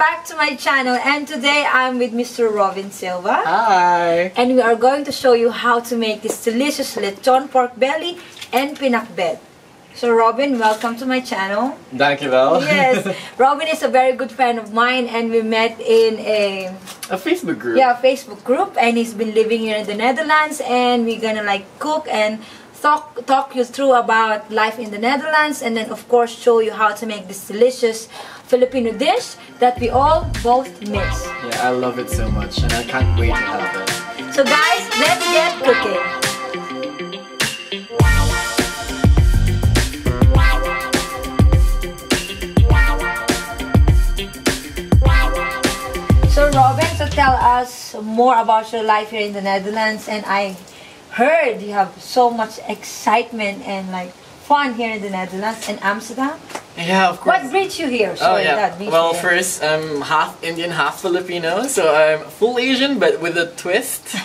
back to my channel, and today I'm with Mr. Robin Silva. Hi! And we are going to show you how to make this delicious Lechon Pork Belly and Pinakbet. So Robin, welcome to my channel. Dankjewel. Yes, Robin is a very good friend of mine, and we met in a Facebook group. Yeah, Facebook group, and he's been living here in the Netherlands, and we're gonna like cook and talk you through about life in the Netherlands, and then of course show you how to make this delicious Filipino dish that we all both miss. Yeah, I love it so much, and I can't wait to have it. So guys, let's get cooking. So Robin, so tell us more about your life here in the Netherlands, and I heard you have so much excitement and like fun here in the Netherlands and Amsterdam. Yeah, of course. What brings you here? Sorry, well, first, I'm half Indian, half Filipino, so I'm full Asian but with a twist.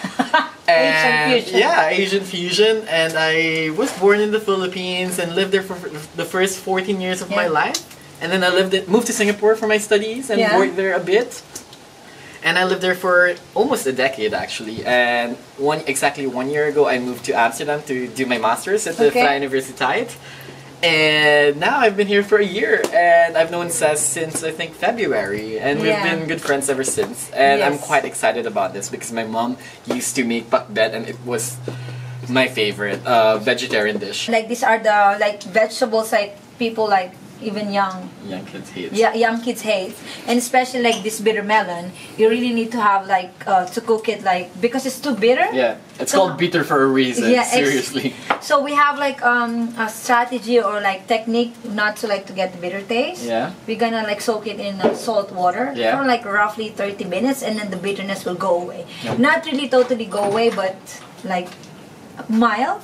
And Asian fusion. Yeah, Asian fusion, and I was born in the Philippines and lived there for the first 14 years of my life. And then I moved to Singapore for my studies and worked there a bit. And I lived there for almost a decade actually, and exactly 1 year ago I moved to Amsterdam to do my masters at the Vrije Universiteit. And now I've been here for a year, and I've known Ces since I think February, and we've been good friends ever since. And I'm quite excited about this because my mom used to make Pinakbet, and it was my favorite vegetarian dish. Like these are the like vegetables like people like even young kids hate. Yeah, young kids hate, and especially like this bitter melon. You really need to have like to cook it like because it's too bitter. Yeah, it's called bitter for a reason. Yeah, seriously. So we have like a strategy or like technique not to like to get the bitter taste. Yeah. We're gonna like soak it in salt water for like roughly 30 minutes, and then the bitterness will go away. Not really totally go away, but like mild.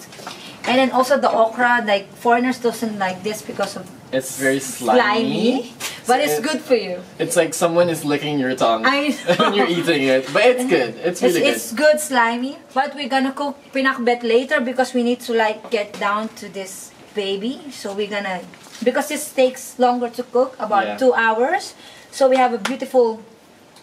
And then also the okra, like foreigners doesn't like this because of it's very slimy, but it's good for you. It's like someone is licking your tongue when you're eating it, but it's good. It's really good. It's good slimy, but we're gonna cook pinakbet later because we need to like get down to this baby. So we're gonna, because this takes longer to cook, about 2 hours. So we have a beautiful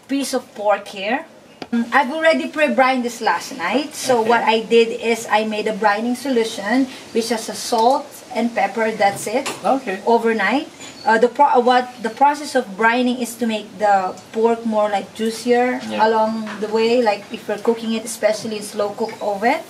piece of pork here. I've already pre-brined this last night. So what I did is I made a brining solution, which has a salt and pepper. That's it. Okay. Overnight. The process of brining is to make the pork more like juicier along the way. Like if we're cooking it, especially in slow cook oven,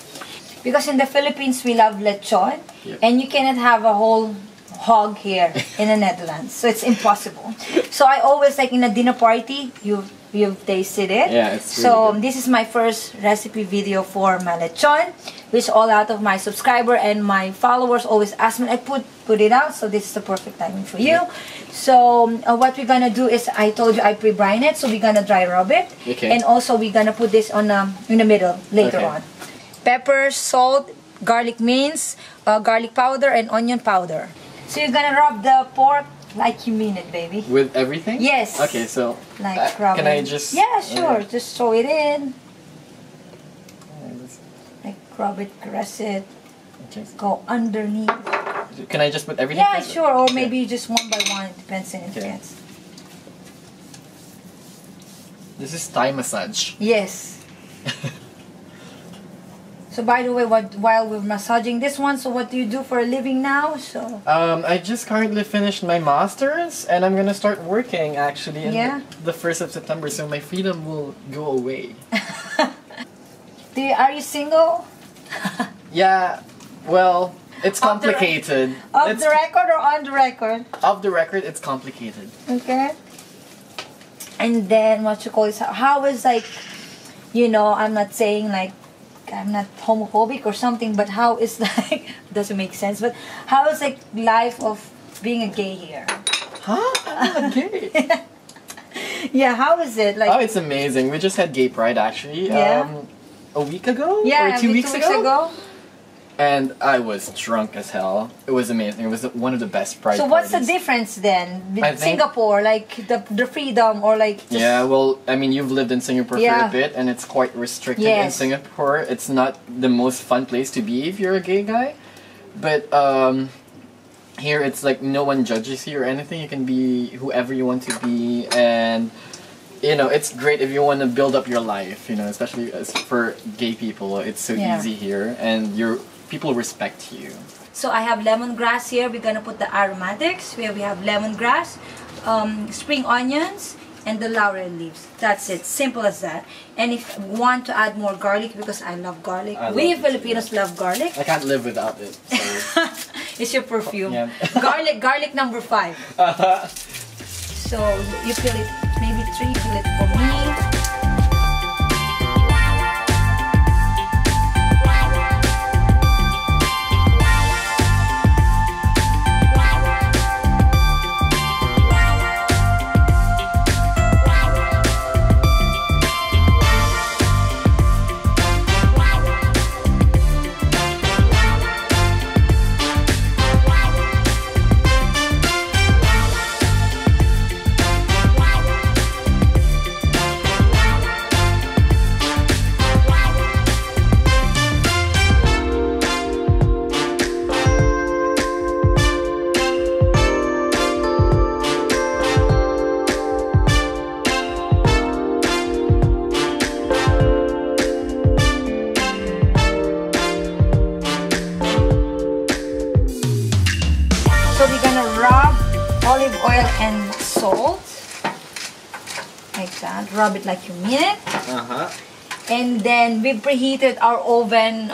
because in the Philippines we love lechon, and you cannot have a whole hog here in the Netherlands, so it's impossible. So I always like in a dinner party, you've tasted it. Yeah, it's really so good. This is my first recipe video for my lechon, which all out of my subscriber and my followers always ask me, I put it out, so this is the perfect timing for you. So what we're gonna do is, I told you I pre-brine it, so we're gonna dry rub it, and also we're gonna put this on in the middle later on. Pepper, salt, garlic mince, garlic powder, and onion powder. So you're gonna rub the pork like you mean it, baby. With everything? Yes. Okay, so like can I just... Yeah, sure. Just throw it in. Like rub it, caress it. Go underneath. Can I just put everything? Yeah, sure. Or maybe just one by one. It depends on ingredients. This is Thai massage. Yes. So by the way, while we're massaging this one, so what do you do for a living now? So I just currently finished my masters, and I'm gonna start working actually in the 1st of September, so my freedom will go away. Are you single? Yeah, well, it's complicated. Off the record or on the record? Off the record, it's complicated. Okay. And then what you call it? How is like, you know, I'm not saying like, I'm not homophobic or something, but how is like, doesn't make sense, but how is like life of being a gay here? Huh? I'm not gay. Yeah, how is it? Like, oh, it's amazing. We just had Gay Pride actually. A week ago? Yeah, or 2 weeks ago? ago. And I was drunk as hell. It was amazing. It was one of the best Pride So what's parties. the difference then with Singapore, like the freedom or like? Just... Yeah, well, I mean, you've lived in Singapore for a bit, and it's quite restricted in Singapore. It's not the most fun place to be if you're a gay guy, but here it's like no one judges you or anything. You can be whoever you want to be, and you know, it's great if you want to build up your life, you know, especially as for gay people. It's so easy here, and people respect you. So I have lemongrass here. We're gonna put the aromatics. We have lemongrass, spring onions, and the laurel leaves. That's it. Simple as that. And if you want to add more garlic, because I love garlic. We Filipinos love garlic. I can't live without it. So. It's your perfume. Yeah. Garlic number 5. So you peel it, maybe 3, peel it for me. Olive oil and salt, like that. Rub it like you mean it. And then we preheated our oven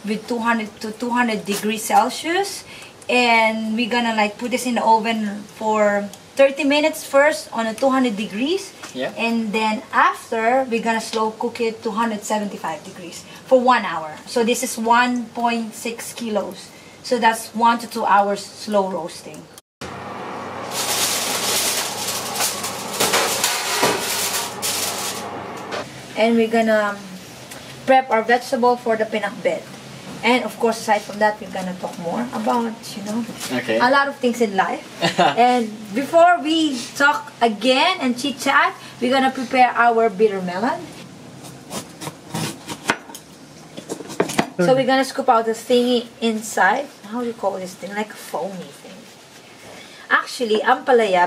with 200 to 200 degrees Celsius, and we're gonna like put this in the oven for 30 minutes first on a 200 degrees. Yeah. And then after we're gonna slow cook it to 175 degrees for 1 hour. So this is 1.6 kilos. So that's 1 to 2 hours slow roasting. And we're gonna prep our vegetable for the pinakbet. And of course, aside from that, we're gonna talk more about, you know, a lot of things in life. And before we talk again and chit chat, we're gonna prepare our bitter melon. So we're gonna scoop out the thingy inside. How do you call this thing? Like a foamy thing. Actually, ampalaya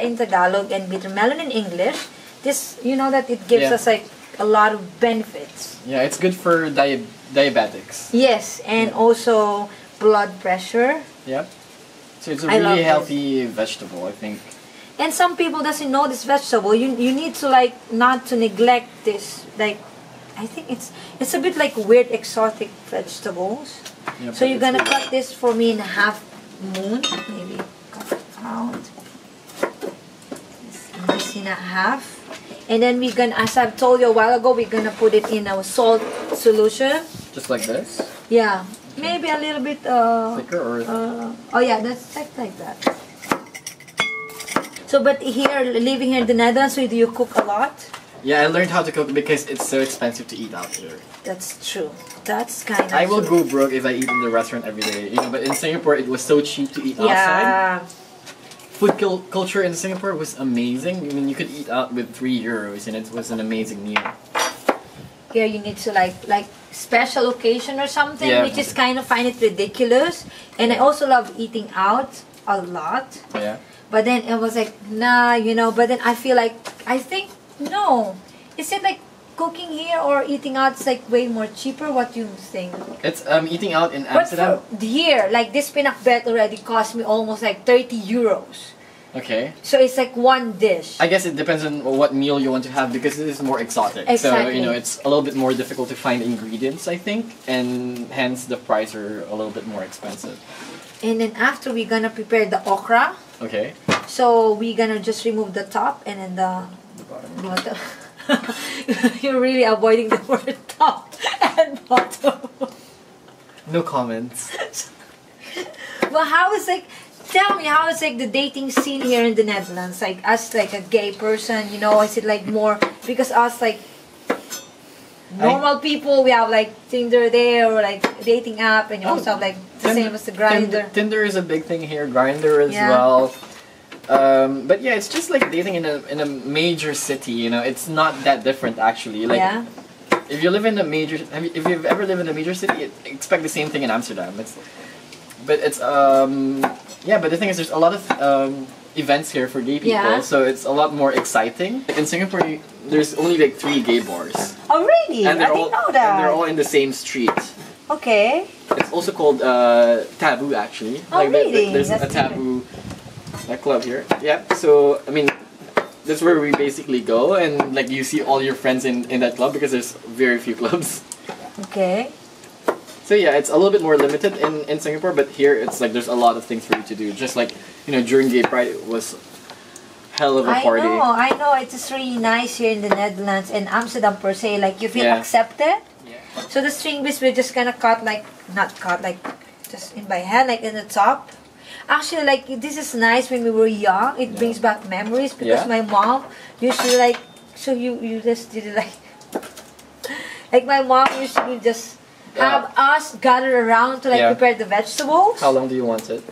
in Tagalog and bitter melon in English. This, you know that it gives us like a lot of benefits. Yeah, it's good for diabetics. Yes, and also blood pressure. Yep. So it's a really healthy vegetable, I think. And some people doesn't know this vegetable. You need to like not to neglect this. Like, I think it's a bit like weird exotic vegetables. Yep, so you're gonna cut this for me in a half moon, maybe cut it out. This in a half. And then we're gonna, as I've told you a while ago, we're gonna put it in our salt solution. Just like this? Yeah. Maybe a little bit thicker or oh yeah, that's like that. So but here, living here in the Netherlands, so do you cook a lot? Yeah, I learned how to cook because it's so expensive to eat out here. That's true. That's kind of I will go broke if I eat in the restaurant every day. You know, but in Singapore it was so cheap to eat outside. Food culture in Singapore was amazing. I mean, you could eat out with €3 and it was an amazing meal. Here you need to like special occasion or something, which is kind of find it ridiculous. And I also love eating out a lot. Yeah. But then it was like, nah, you know, but then I feel like, I think, no. Is it like cooking here or eating out is like way more cheaper? What do you think? It's eating out in Amsterdam. But for here, like this pinakbet already cost me almost like €30. Okay. So it's like one dish. I guess it depends on what meal you want to have because it is more exotic. Exactly. So, you know, it's a little bit more difficult to find ingredients, I think, and hence the price are a little bit more expensive. And then after we're gonna prepare the okra. Okay. So we're gonna just remove the top and then the bottom. You're really avoiding the word top and bottom. No comments. Well, tell me, how is like the dating scene here in the Netherlands? Like us, like a gay person, you know, is it like more, because us like normal people, we have like Tinder there or like dating app, and you also have like the same as the Grindr. Tinder is a big thing here, Grindr as well. But yeah, it's just like dating in a major city, you know, it's not that different actually. Like, if you live in a major, if you've ever lived in a major city, expect the same thing in Amsterdam. It's but it's yeah. But the thing is, there's a lot of events here for gay people, so it's a lot more exciting. In Singapore, there's only like 3 gay bars. Oh really? And I didn't know that. And they're all in the same street. Okay. It's also called Taboo actually. Oh really? There's a Taboo club here. Yeah. So I mean, that's where we basically go, and like you see all your friends in that club because there's very few clubs. Okay. So yeah, it's a little bit more limited in Singapore, but here it's like there's a lot of things for you to do. Just like, you know, during Gay Pride it was hell of a party. I know. It's just really nice here in the Netherlands and Amsterdam per se. Like you feel accepted. Yeah. So the string beads we're just gonna cut like, not cut, like just in by hand, like in the top. Actually, like this is nice when we were young. It brings back memories because my mom used to like, so you just did it like my mom used to just have us gather around to like prepare the vegetables. How long do you want it?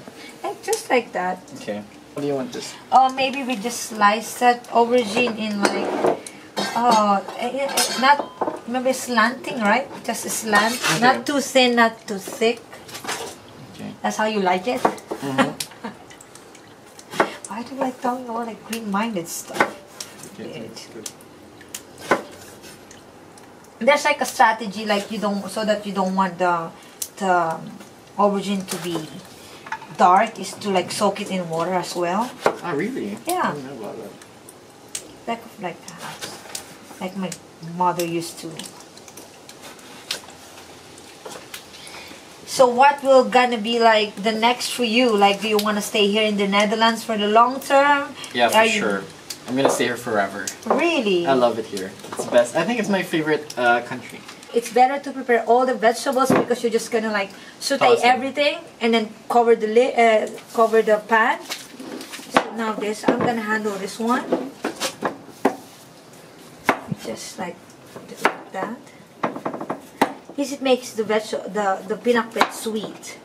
Like just like that. Okay. How do you want this? Oh, maybe we just slice that aubergine in like, not, maybe slanting, right? Just a slant. Okay. Not too thin, not too thick. Okay. That's how you like it? Mm-hmm. Why do I tell you all like green-minded stuff? Okay, that's good. There's like a strategy, like you don't, so that you don't want the aubergine to be dark, is to like soak it in water as well. Ah, really? Yeah. I don't know about that. Like my mother used to. So what will gonna be like the next for you? Like, do you want to stay here in the Netherlands for the long term? Yeah, for sure. I'm gonna stay here forever. Really? I love it here. It's the best. I think it's my favorite country. It's better to prepare all the vegetables because you're just gonna like saute everything and then cover the cover the pan. So now this, I'm gonna handle this one. Just like that. This it makes the pinakbet sweet.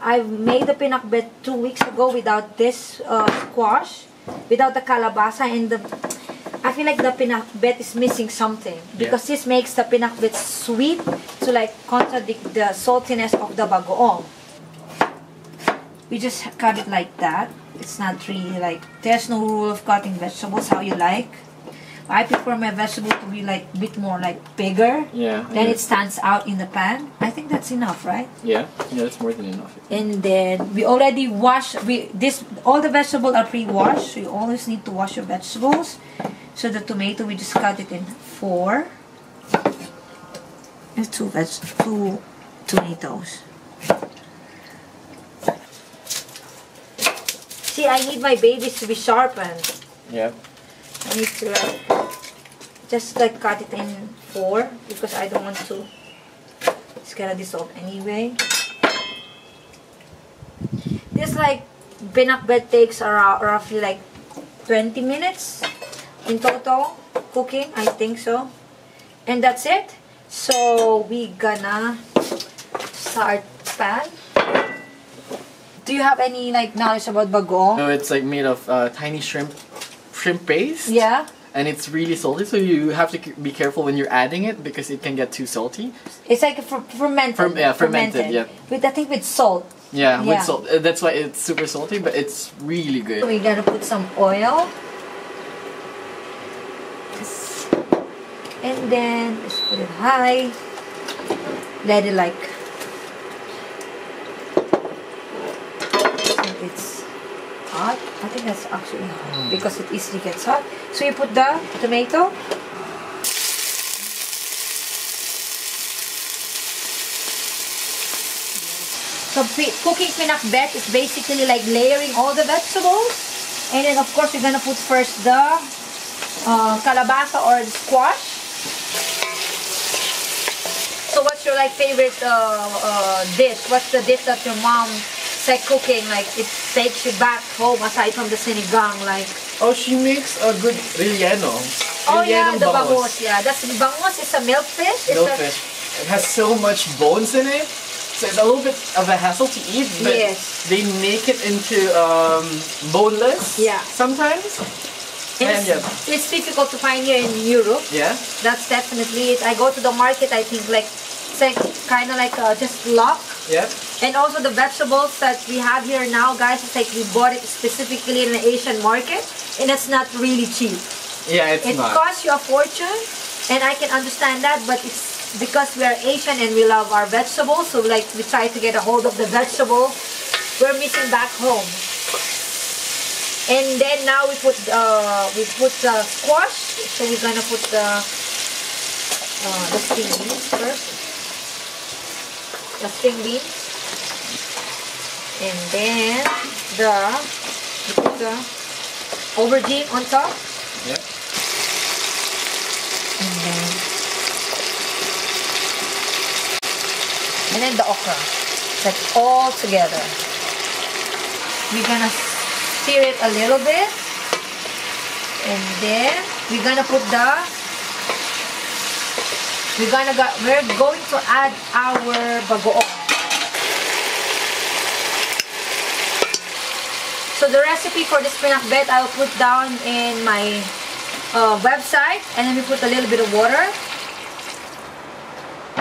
I made the pinakbet 2 weeks ago without this squash, without the calabasa, and I feel like the pinakbet is missing something because this makes the pinakbet sweet to like contradict the saltiness of the bagoong. We just cut it like that. It's not really like, there's no rule of cutting vegetables how you like. I prefer my vegetable to be like a bit more like bigger. Yeah. Then it stands out in the pan. I think that's enough, right? Yeah. Yeah, that's more than enough. And then we already wash. All the vegetables are pre-washed, so you always need to wash your vegetables. So the tomato, we just cut it in 4. And 2 tomatoes. See, I need my babies to be sharpened. Yeah. I need to just like cut it in 4 because I don't want to. It's gonna dissolve anyway. This like pinakbet takes around roughly like 20 minutes in total cooking, I think so. And that's it. So we gonna start pan. Do you have any like knowledge about bagoong? No, it's like made of tiny shrimp paste. Yeah. And it's really salty, so you have to be careful when you're adding it because it can get too salty. It's like fermented. Fermented, yeah. With, I think with salt. Yeah, with salt. That's why it's super salty, but it's really good. We gotta put some oil. And then just put it high. Let it like, it's hot. I think that's actually hot because it easily gets hot. So you put the tomato. So cooking pinakbet is basically like layering all the vegetables. And then of course you're gonna put first the calabasa or the squash. So what's your like favorite dish? What's the dish that your mom said cooking, like it takes you back home aside from the sinigang, like? Oh, she makes a good relleno. Oh yeah, the bangus. Yeah, that's bangus. It's a milkfish. Milkfish. It has so much bones in it, so it's a little bit of a hassle to eat. But they make it into boneless. Yeah. Sometimes. And it's difficult to find here in Europe. Yeah. That's definitely it. I go to the market. I think like it's like kind of like just lock. Yeah. And also the vegetables that we have here now, guys, it's like we bought it specifically in the Asian market, and it's not really cheap. Yeah, it costs you a fortune, and I can understand that, but it's because we are Asian and we love our vegetables, so like we try to get a hold of the vegetable we're missing back home. And then now we put the squash, so we're gonna put the string beans first. The string beans. And then we put the aubergine on top. Yeah. And then the okra. Like all together. We're gonna stir it a little bit. And then we're gonna put we're going to add our bagoong. So the recipe for this pinakbet I will put down in my website, and then we put a little bit of water.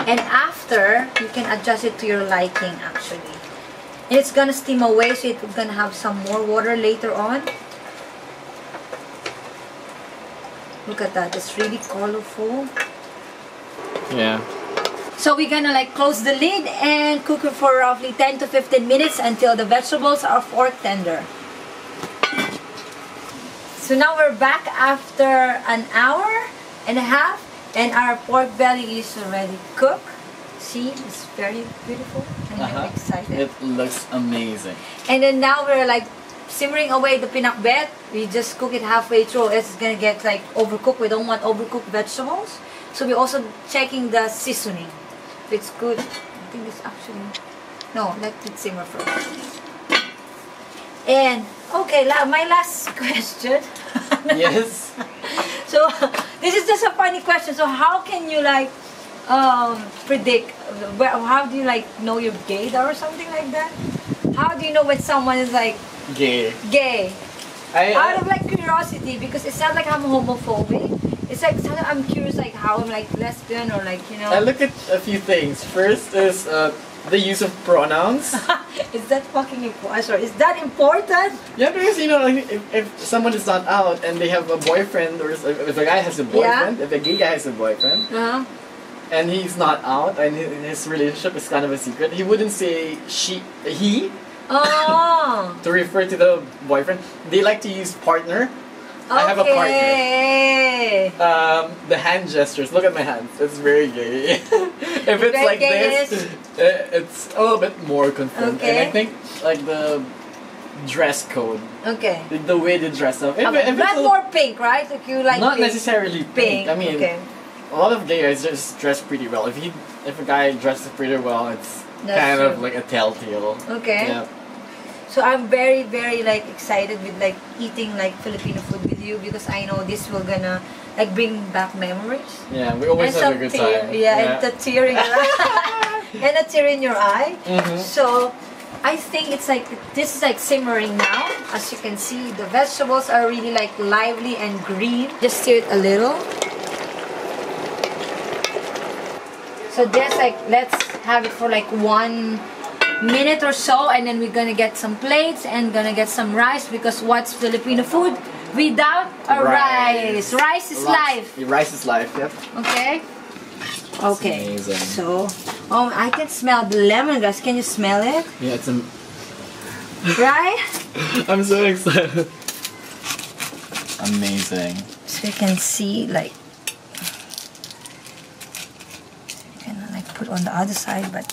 And after, you can adjust it to your liking actually. And it's gonna steam away, so it's gonna have some more water later on. Look at that, it's really colorful. Yeah. So we're gonna like close the lid and cook it for roughly 10 to 15 minutes until the vegetables are fork tender. So now we're back after an hour and a half, and our pork belly is already cooked. See, it's very beautiful, and I'm excited. It looks amazing. And then now we're like simmering away the pinakbet. We just cook it halfway through. It's gonna get like overcooked. We don't want overcooked vegetables. So we're also checking the seasoning. If it's good. I think it's actually... No, let it simmer first. And, okay, my last question. Yes. So, this is just a funny question. So, how can you like predict, how do you like know you're gay or something like that? How do you know when someone is like gay? Out of like curiosity, because it's not like I'm homophobic. It's like sometimes I'm curious like how I'm like lesbian or like, you know. I look at a few things. First is the use of pronouns. Is that fucking important? Sorry, is that important? Yeah, because you know, like, if someone is not out and they have a boyfriend, or if a guy has a boyfriend, if a gay guy has a boyfriend, and he's not out and his relationship is kind of a secret, he wouldn't say he to refer to the boyfriend. They like to use partner. I have a partner. The hand gestures. Look at my hands. It's very gay. If it's like this, it's a little bit more confirmed. And I think like the dress code. Okay. The way they dress up. If not more pink, right? Like you like not pink. necessarily pink. I mean, a lot of gay guys just dress pretty well. If a guy dresses pretty well, it's kind of like a telltale. Okay. Yeah. So I'm very, very like excited with like eating like Filipino food with you, because I know this will gonna like bring back memories. Yeah, we always have a good time. Yeah, and the tear in your eye. And a tear in your eye. So I think it's like this is like simmering now. As you can see, the vegetables are really like lively and green. Just stir it a little. So just like let's have it for like 1 minute or so, and then we're gonna get some plates and gonna get some rice, because what's Filipino food without a rice? Rice is life. Rice is life. Yep. Okay. Okay. Amazing. So, I can smell the lemongrass. Can you smell it? Yeah, it's right? I'm so excited. Amazing. So you can see like you can like put on the other side, but.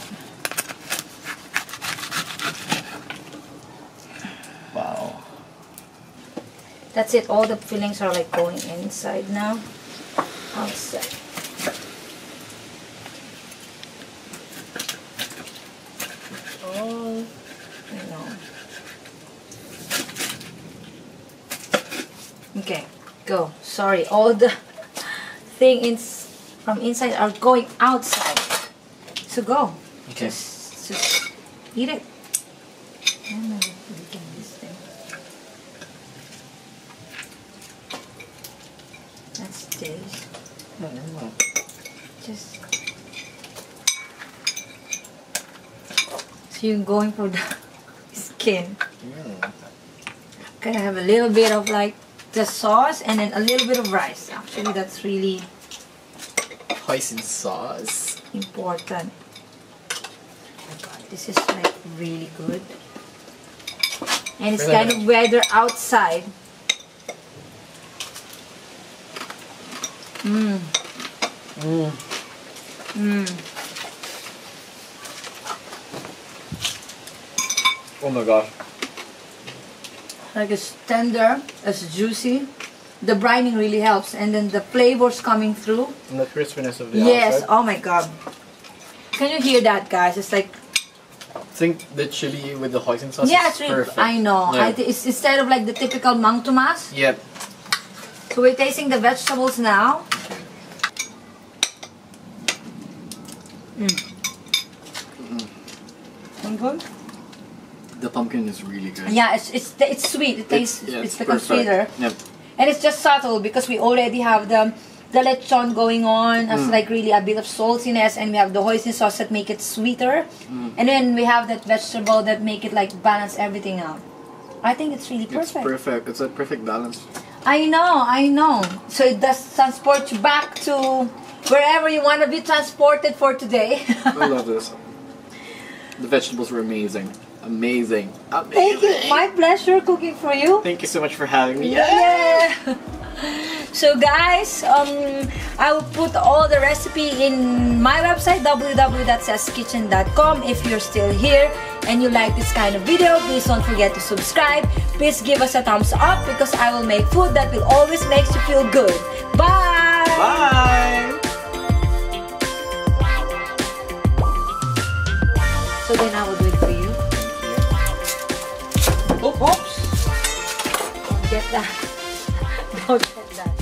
Wow. That's it. All the fillings are like going inside now. Outside. Oh, no. Okay, go. Sorry, all the things from inside are going outside. So go. Okay. Just eat it. That's this. Just So you're going for the skin. Gonna have a little bit of like the sauce and then a little bit of rice. Actually, that's really hoisin sauce. Important. This is like really good. And it's kind of weather outside. Mmm. Mmm. Mmm. Oh my gosh. Like it's tender, it's juicy. The brining really helps, and then the flavors coming through. And the crispiness of the yes, outside. oh my god. Can you hear that, guys? It's like... I think the chili with the hoisin sauce yeah, is perfect. I know. Yeah. It's instead of like the typical mang tomas. Yep. So we're tasting the vegetables now. Good? The pumpkin is really good. Yeah, it's sweet. It tastes it's become sweeter. Yep. And it's just subtle because we already have the lechon going on as like really a bit of saltiness, and we have the hoisin sauce that make it sweeter. And then we have that vegetable that make it like balance everything out. I think it's really perfect. It's perfect. It's a perfect balance. I know. So it does transport you back to wherever you want to be transported for today. I love this. The vegetables were amazing. Amazing. Thank you. My pleasure cooking for you. Thank you so much for having me. Yeah. So guys, I will put all the recipe in my website www.ceskitchen.com. If you're still here and you like this kind of video, please don't forget to subscribe. Please give us a thumbs up because I will make food that will always make you feel good. Bye! Bye! So then I will do it for you. Oops! Don't get that. Don't get that.